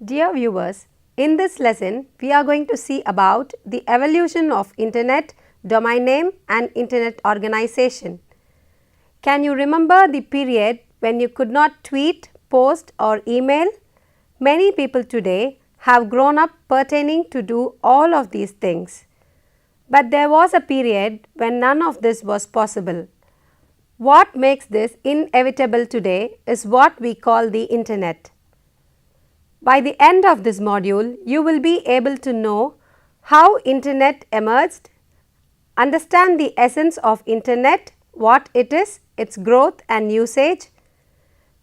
Dear viewers, in this lesson we are going to see about the evolution of internet, domain name and internet organization. Can you remember the period when you could not tweet, post or email? Many people today have grown up pertaining to do all of these things. But there was a period when none of this was possible. What makes this inevitable today is what we call the internet. By the end of this module, you will be able to know how internet emerged, understand the essence of internet, what it is, its growth and usage,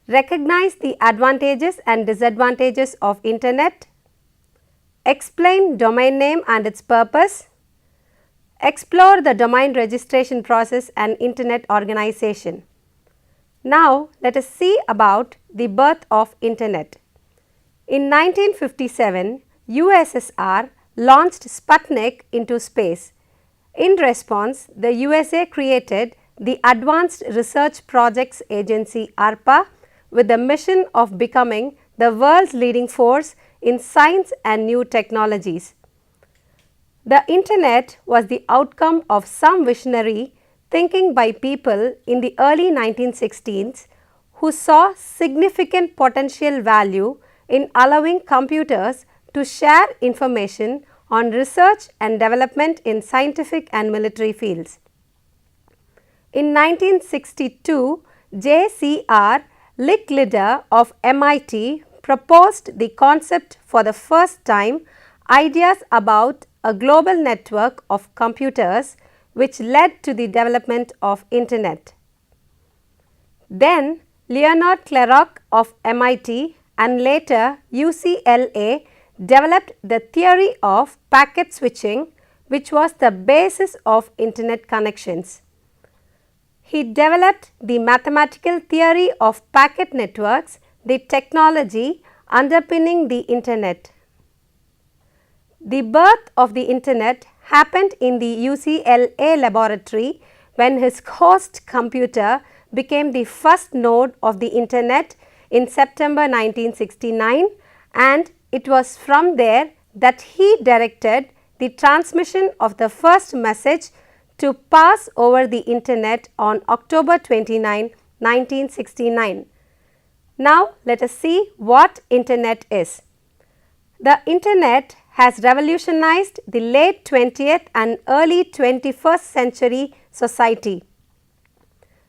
recognize the advantages and disadvantages of internet, explain domain name and its purpose, explore the domain registration process and internet organization. Now, let us see about the birth of internet. In 1957, USSR launched Sputnik into space. In response, the USA created the Advanced Research Projects Agency ARPA with the mission of becoming the world's leading force in science and new technologies. The internet was the outcome of some visionary thinking by people in the early 1960s who saw significant potential value in allowing computers to share information on research and development in scientific and military fields. In 1962, J.C.R. Licklider of MIT proposed the concept for the first time, ideas about a global network of computers which led to the development of internet. Then Leonard Klenock of MIT and later UCLA developed the theory of packet switching, which was the basis of internet connections. He developed the mathematical theory of packet networks, the technology underpinning the internet. The birth of the internet happened in the UCLA laboratory when his host computer became the first node of the internet in September 1969, and it was from there that he directed the transmission of the first message to pass over the internet on October 29, 1969. Now, let us see what internet is. The internet has revolutionized the late 20th and early 21st century society.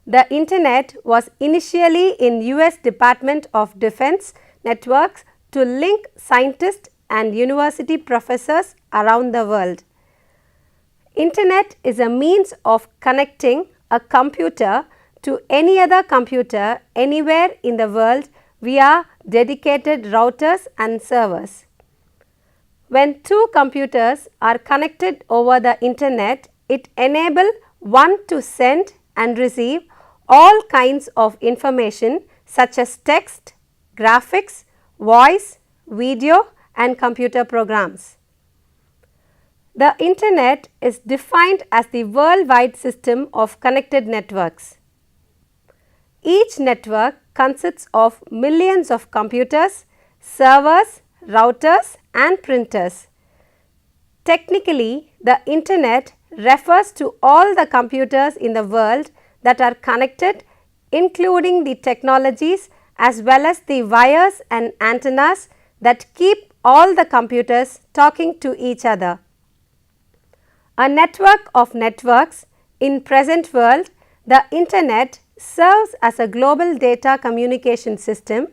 The internet was initially in US Department of Defense networks to link scientists and university professors around the world. Internet is a means of connecting a computer to any other computer anywhere in the world via dedicated routers and servers. When two computers are connected over the internet, it enables one to send and receive all kinds of information such as text, graphics, voice, video and computer programs. The internet is defined as the worldwide system of connected networks. Each network consists of millions of computers, servers, routers and printers. Technically, the internet refers to all the computers in the world that are connected, including the technologies as well as the wires and antennas that keep all the computers talking to each other. A network of networks. In present world, the internet serves as a global data communication system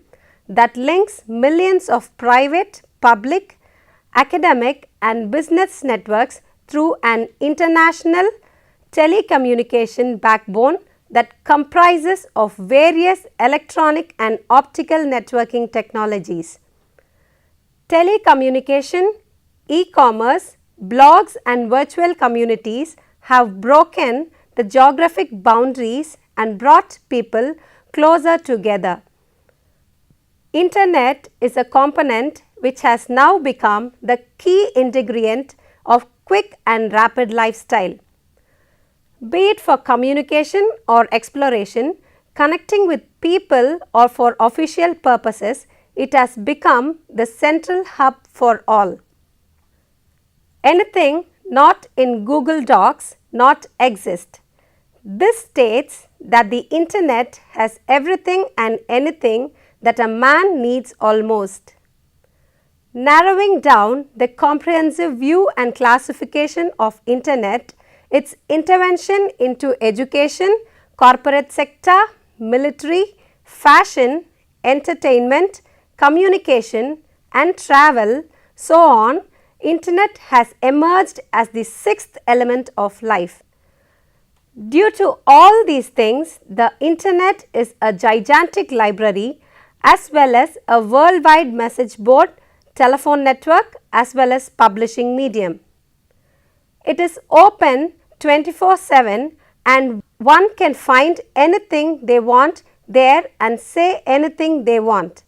that links millions of private, public, academic and business networks through an international telecommunication backbone that comprises of various electronic and optical networking technologies. Telecommunication, e-commerce, blogs and virtual communities have broken the geographic boundaries and brought people closer together. Internet is a component which has now become the key ingredient of quick and rapid lifestyle. Be it for communication or exploration, connecting with people or for official purposes, it has become the central hub for all. Anything not in Google Docs not exist. This states that the internet has everything and anything that a man needs almost. Narrowing down the comprehensive view and classification of internet, its intervention into education, corporate sector, military, fashion, entertainment, communication and travel, so on, internet has emerged as the sixth element of life. Due to all these things, the internet is a gigantic library as well as a worldwide message board, telephone network as well as publishing medium. It is open 24/7 and one can find anything they want there and say anything they want.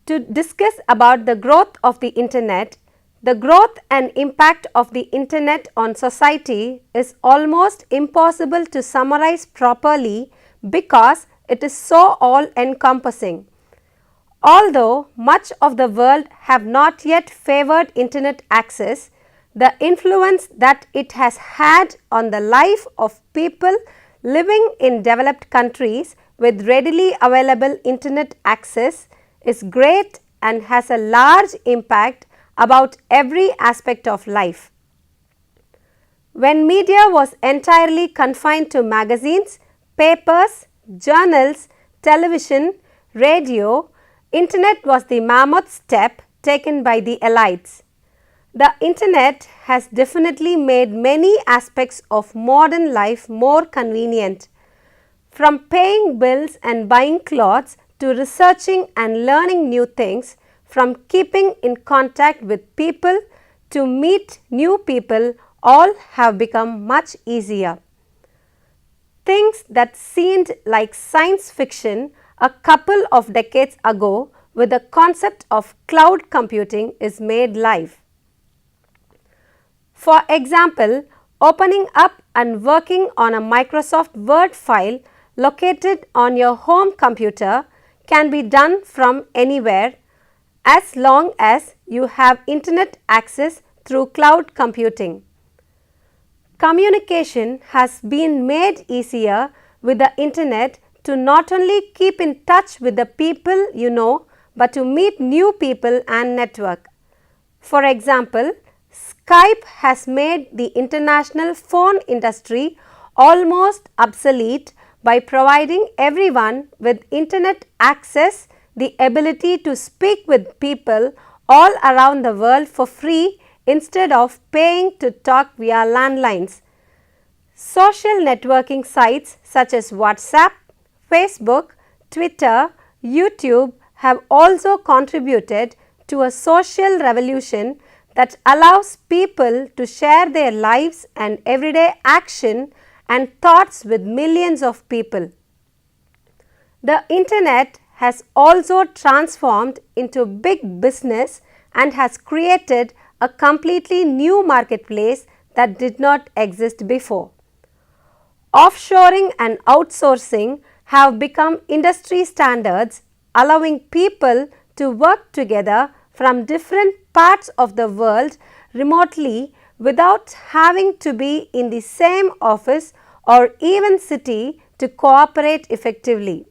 To discuss about the growth of the internet, the growth and impact of the internet on society is almost impossible to summarize properly because it is so all encompassing. Although much of the world have not yet favored internet access, the influence that it has had on the life of people living in developed countries with readily available internet access is great and has a large impact about every aspect of life. When media was entirely confined to magazines, papers, journals, television, radio, internet was the mammoth step taken by the elites. The internet has definitely made many aspects of modern life more convenient. From paying bills and buying clothes to researching and learning new things, from keeping in contact with people to meet new people, all have become much easier. Things that seemed like science fiction a couple of decades ago with the concept of cloud computing is made live. For example, opening up and working on a Microsoft Word file located on your home computer can be done from anywhere as long as you have internet access through cloud computing. Communication has been made easier with the internet to not only keep in touch with the people you know, but to meet new people and network. For example, Skype has made the international phone industry almost obsolete by providing everyone with internet access the ability to speak with people all around the world for free instead of paying to talk via landlines. Social networking sites such as WhatsApp, Facebook, Twitter, YouTube have also contributed to a social revolution that allows people to share their lives and everyday action and thoughts with millions of people. The internet has also transformed into big business and has created a completely new marketplace that did not exist before. Offshoring and outsourcing have become industry standards, allowing people to work together from different parts of the world remotely without having to be in the same office or even city to cooperate effectively.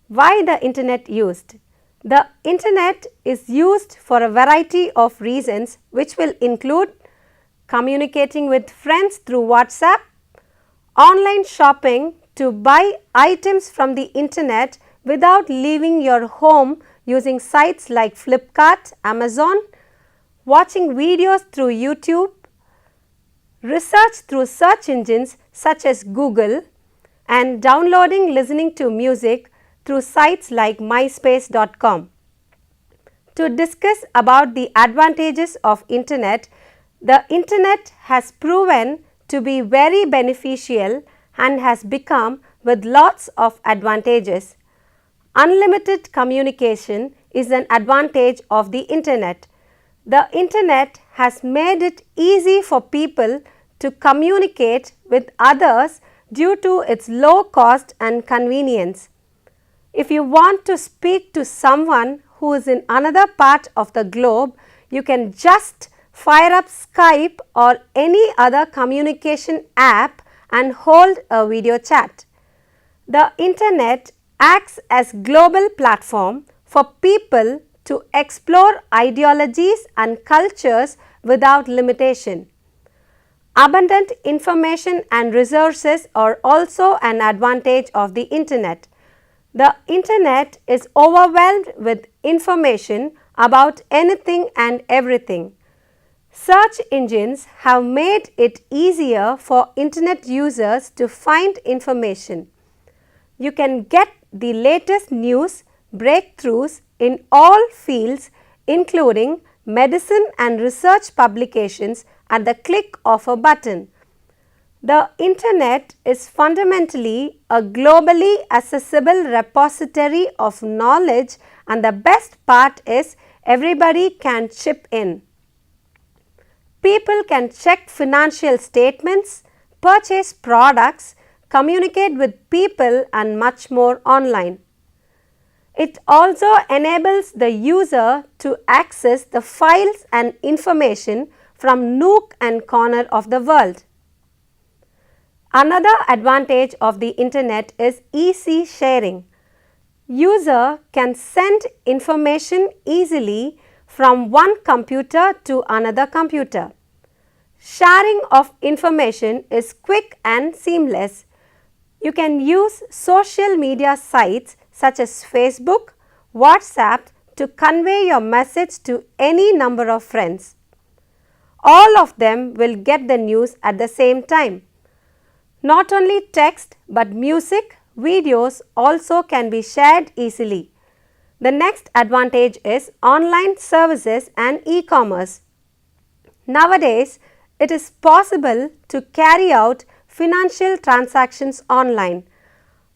Why the internet used? The internet is used for a variety of reasons which will include communicating with friends through WhatsApp, online shopping to buy items from the internet without leaving your home using sites like Flipkart, Amazon, watching videos through YouTube, research through search engines such as Google, and downloading listening to music through sites like myspace.com. To discuss about the advantages of internet, the internet has proven to be very beneficial and has become with lots of advantages. Unlimited communication is an advantage of the internet. The internet has made it easy for people to communicate with others due to its low cost and convenience. If you want to speak to someone who is in another part of the globe, you can just fire up Skype or any other communication app and hold a video chat. The internet acts as global platform for people to explore ideologies and cultures without limitation. Abundant information and resources are also an advantage of the internet. The internet is overwhelmed with information about anything and everything. Search engines have made it easier for internet users to find information. You can get the latest news, breakthroughs in all fields, including medicine and research publications, at the click of a button. The internet is fundamentally a globally accessible repository of knowledge, and the best part is everybody can chip in. People can check financial statements, purchase products, communicate with people and much more online. It also enables the user to access the files and information from nook and corner of the world. Another advantage of the internet is easy sharing. User can send information easily from one computer to another computer. Sharing of information is quick and seamless. You can use social media sites such as Facebook, WhatsApp to convey your message to any number of friends. All of them will get the news at the same time. Not only text but music, videos also can be shared easily. The next advantage is online services and e-commerce. Nowadays, it is possible to carry out financial transactions online.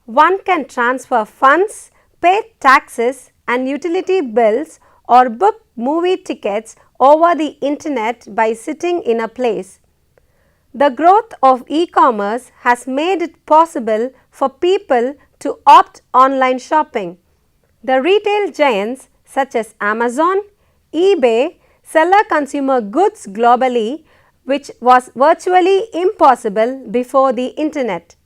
One can transfer funds, pay taxes and utility bills, or book movie tickets over the internet by sitting in a place. The growth of e-commerce has made it possible for people to opt online shopping. The retail giants such as Amazon, eBay sell consumer goods globally, which was virtually impossible before the internet.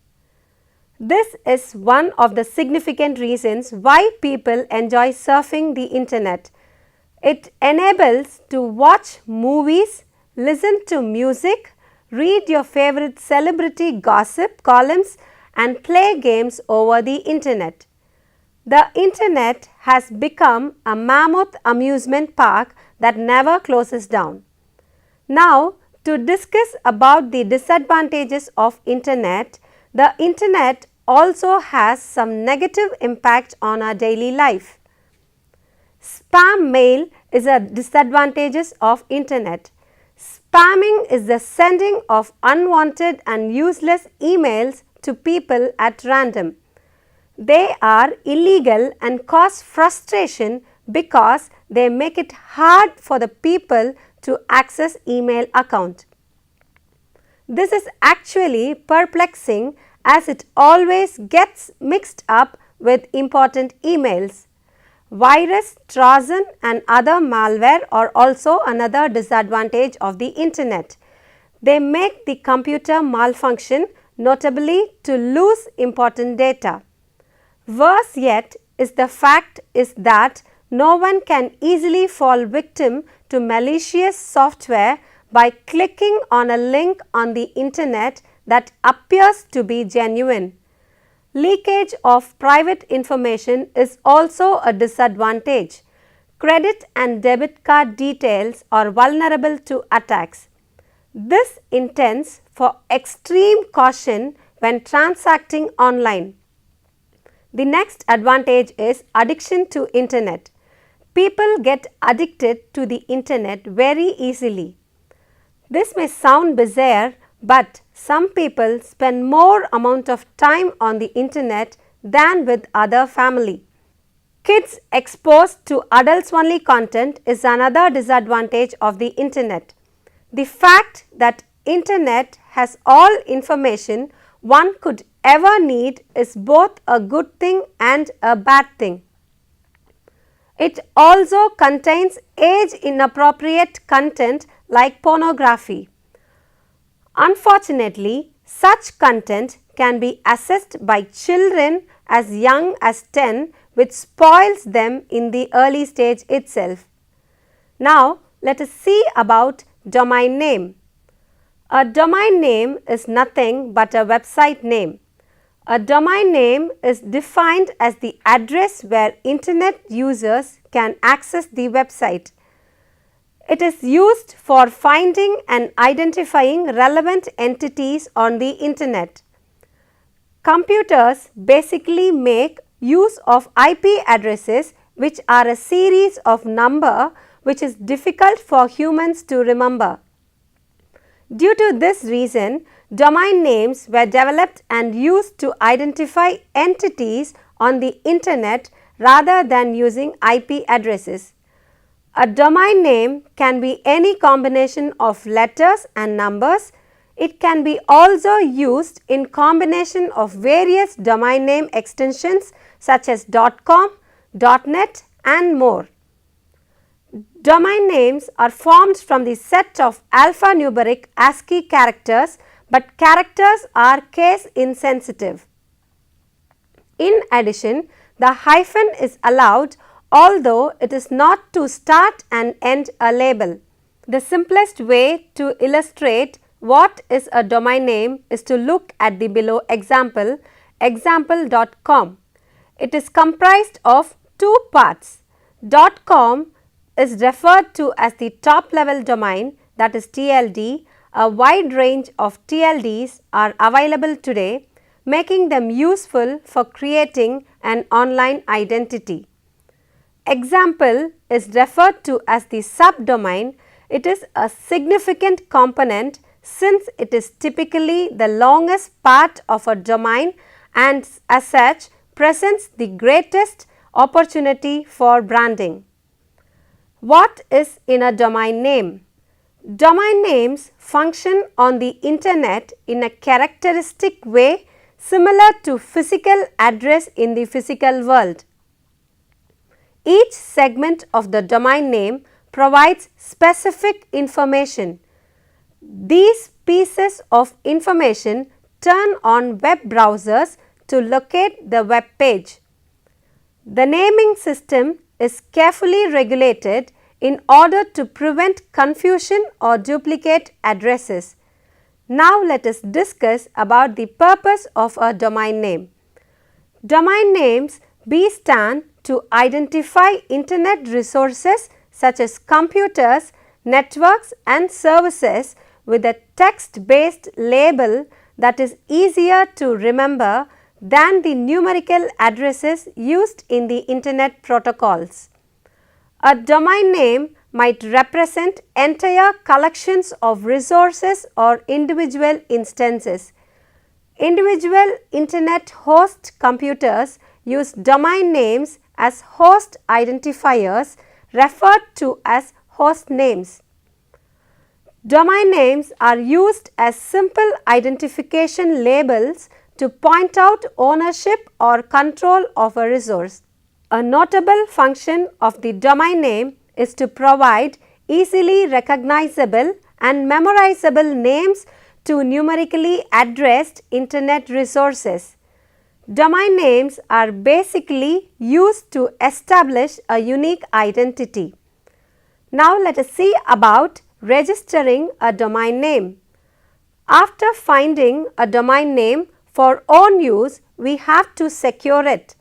This is one of the significant reasons why people enjoy surfing the internet. It enables to watch movies, listen to music, read your favorite celebrity gossip columns and play games over the internet. The internet has become a mammoth amusement park that never closes down. Now, to discuss about the disadvantages of internet, the internet also has some negative impact on our daily life. Spam mail is a disadvantage of internet. Spamming is the sending of unwanted and useless emails to people at random. They are illegal and cause frustration because they make it hard for the people to access email account. This is actually perplexing as it always gets mixed up with important emails. Virus, Trojan and other malware are also another disadvantage of the internet. They make the computer malfunction, notably to lose important data. Worse yet is the fact is that no one can easily fall victim to malicious software by clicking on a link on the internet that appears to be genuine. Leakage of private information is also a disadvantage. Credit and debit card details are vulnerable to attacks. This intends for extreme caution when transacting online. The next advantage is addiction to internet. People get addicted to the internet very easily. This may sound bizarre, but some people spend more amount of time on the internet than with other family. Kids exposed to adults only content is another disadvantage of the internet. The fact that internet has all information one could ever need is both a good thing and a bad thing. It also contains age inappropriate content like pornography. Unfortunately, such content can be accessed by children as young as 10, which spoils them in the early stage itself. Now, let us see about domain name. A domain name is nothing but a website name. A domain name is defined as the address where internet users can access the website. It is used for finding and identifying relevant entities on the internet. Computers basically make use of IP addresses, which are a series of numbers which is difficult for humans to remember. Due to this reason, domain names were developed and used to identify entities on the internet rather than using IP addresses. A domain name can be any combination of letters and numbers. It can be also used in combination of various domain name extensions such as .com, .net and more. Domain names are formed from the set of alphanumeric ASCII characters, but characters are case insensitive. In addition, the hyphen is allowed, although it is not to start and end a label. The simplest way to illustrate what is a domain name is to look at the below example, example.com. It is comprised of two parts. .com is referred to as the top level domain, that is TLD. A wide range of TLDs are available today, making them useful for creating an online identity. Example is referred to as the subdomain. It is a significant component since it is typically the longest part of a domain and as such presents the greatest opportunity for branding. What is in a domain name? Domain names function on the internet in a characteristic way similar to physical address in the physical world. Each segment of the domain name provides specific information. These pieces of information turn on web browsers to locate the web page. The naming system is carefully regulated in order to prevent confusion or duplicate addresses. Now, let us discuss about the purpose of a domain name. Domain names stand to identify internet resources such as computers, networks and services with a text-based label that is easier to remember than the numerical addresses used in the internet protocols. A domain name might represent entire collections of resources or individual instances. Individual internet host computers use domain names as host identifiers referred to as host names. Domain names are used as simple identification labels to point out ownership or control of a resource. A notable function of the domain name is to provide easily recognizable and memorizable names to numerically addressed internet resources. Domain names are basically used to establish a unique identity. Now, let us see about registering a domain name. After finding a domain name for own use, we have to secure it.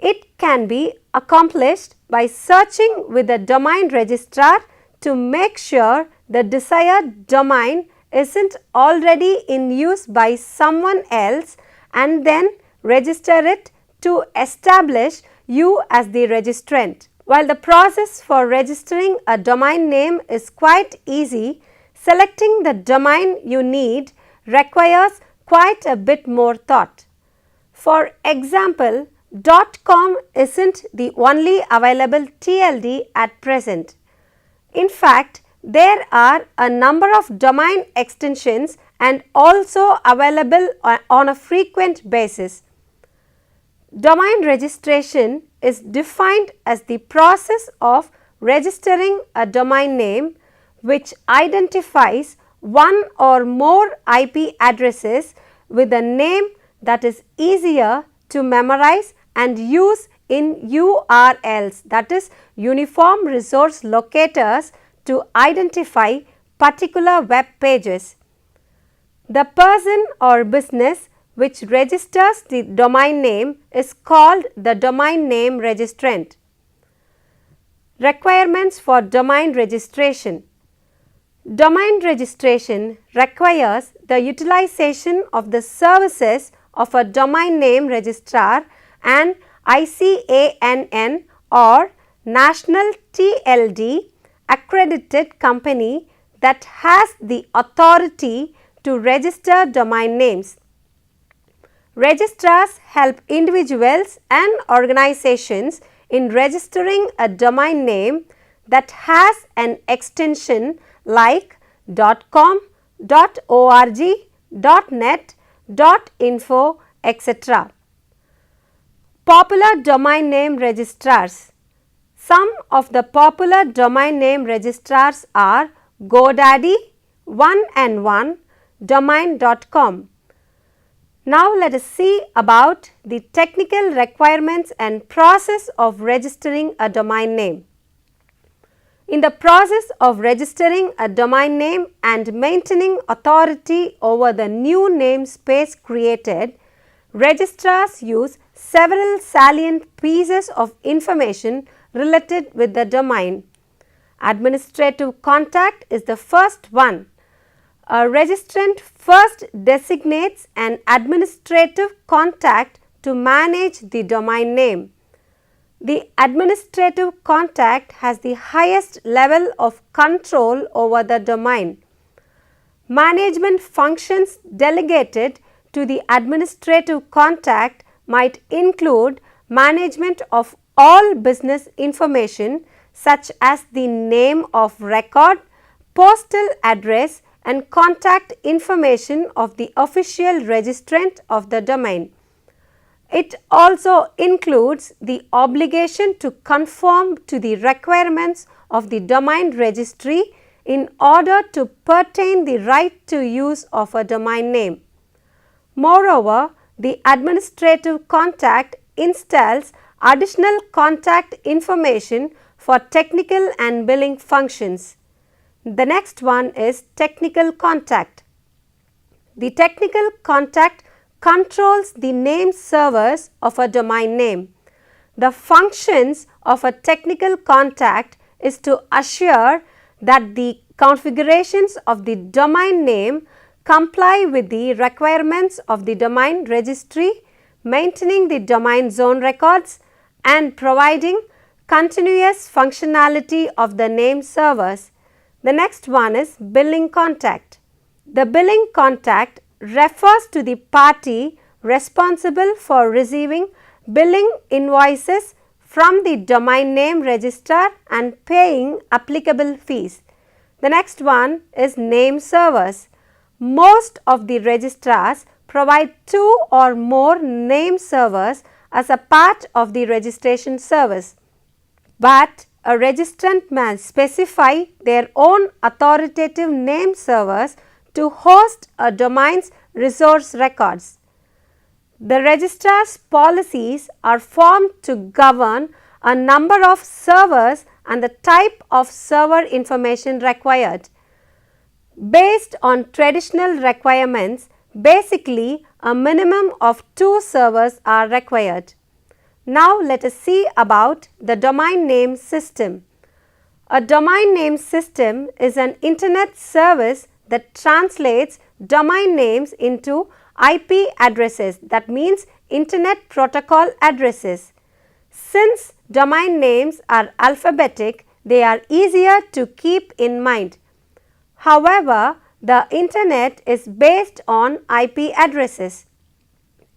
It can be accomplished by searching with the domain registrar to make sure the desired domain isn't already in use by someone else and then register it to establish you as the registrant. While the process for registering a domain name is quite easy, selecting the domain you need requires quite a bit more thought. For example, .com isn't the only available TLD at present. In fact, there are a number of domain extensions and also available on a frequent basis. Domain registration is defined as the process of registering a domain name which identifies one or more IP addresses with a name that is easier to memorize and use in URLs, that is Uniform Resource Locators, to identify particular web pages. The person or business which registers the domain name is called the domain name registrant. Requirements for domain registration. Domain registration requires the utilization of the services of a domain name registrar and ICANN or National TLD accredited company that has the authority to register domain names. Registrars help individuals and organizations in registering a domain name that has an extension like .com, .org, .net, .info, etc. Popular domain name registrars. Some of the popular domain name registrars are GoDaddy, 1&1, Domain.com. Now let us see about the technical requirements and process of registering a domain name. In the process of registering a domain name and maintaining authority over the new namespace created, registrars use several salient pieces of information related with the domain. Administrative contact is the first one. A registrant first designates an administrative contact to manage the domain name. The administrative contact has the highest level of control over the domain. Management functions delegated to the administrative contact might include management of all business information such as the name of record, postal address and contact information of the official registrant of the domain. It also includes the obligation to conform to the requirements of the domain registry in order to pertain the right to use of a domain name. Moreover, the administrative contact installs additional contact information for technical and billing functions. The next one is technical contact. The technical contact controls the name servers of a domain name. The functions of a technical contact is to assure that the configurations of the domain name comply with the requirements of the domain registry, maintaining the domain zone records and providing continuous functionality of the name servers. The next one is billing contact. The billing contact refers to the party responsible for receiving billing invoices from the domain name registrar and paying applicable fees. The next one is name servers. Most of the registrars provide 2 or more name servers as a part of the registration service, but a registrant may specify their own authoritative name servers to host a domain's resource records. The registrar's policies are formed to govern a number of servers and the type of server information required. Based on traditional requirements, basically a minimum of 2 servers are required. Now let us see about the domain name system. A domain name system is an internet service that translates domain names into IP addresses, that means internet protocol addresses. Since domain names are alphabetic, they are easier to keep in mind. However, the internet is based on IP addresses.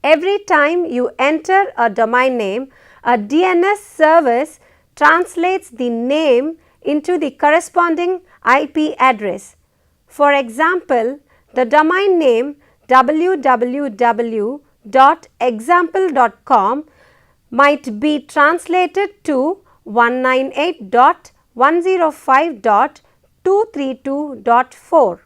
Every time you enter a domain name, a DNS service translates the name into the corresponding IP address. For example, The domain name www.example.com might be translated to 198.105.232.4.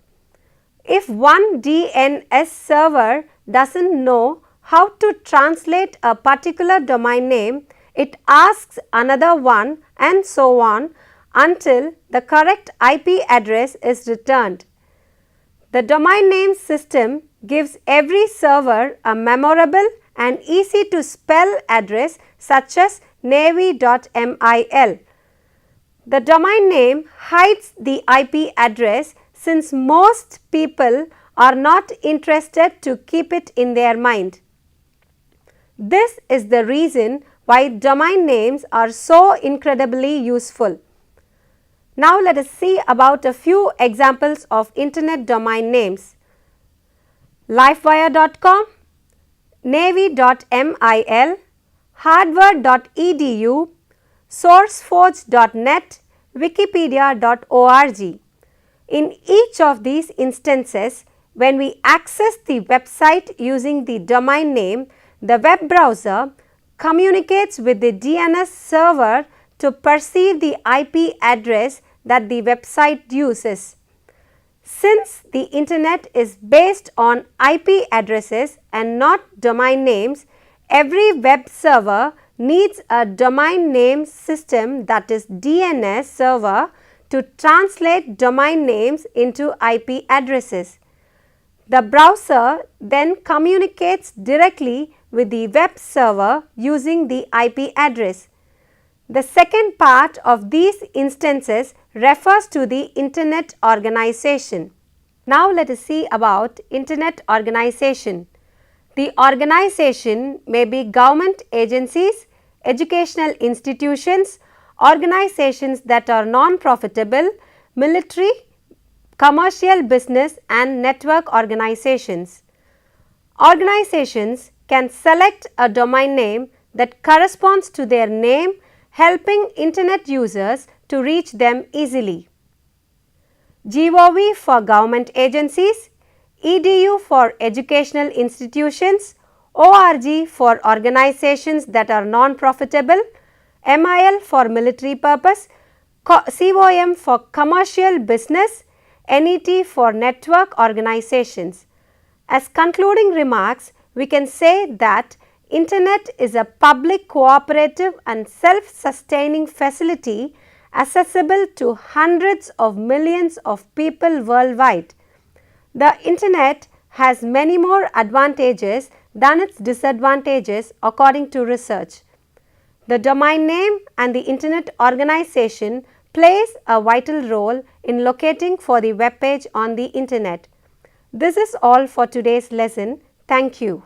If one DNS server doesn't know how to translate a particular domain name, it asks another one and so on until the correct IP address is returned. The domain name system gives every server a memorable and easy to spell address such as navy.mil. The domain name hides the IP address since most people are not interested to keep it in their mind. This is the reason why domain names are so incredibly useful. Now let us see about a few examples of internet domain names. Livewire.com, navy.mil, harvard.edu, sourceforge.net, wikipedia.org. In each of these instances, when we access the website using the domain name, the web browser communicates with the DNS server to perceive the IP address that the website uses. Since the internet is based on IP addresses and not domain names, every web server needs a domain name system, that is DNS server, to translate domain names into IP addresses. The browser then communicates directly with the web server using the IP address. The second part of these instances refers to the Internet organization. Now let us see about Internet organization. The organization may be government agencies, educational institutions, organizations that are non-profitable, military, commercial business and network organizations. Organizations can select a domain name that corresponds to their name, helping internet users to reach them easily. GOV for government agencies, EDU for educational institutions, ORG for organizations that are non-profitable, MIL for military purpose, COM for commercial business, NET for network organizations. As concluding remarks, we can say that Internet is a public, cooperative and self-sustaining facility accessible to hundreds of millions of people worldwide. The Internet has many more advantages than its disadvantages according to research. The domain name and the Internet organization plays a vital role in locating for the web page on the Internet. This is all for today's lesson. Thank you.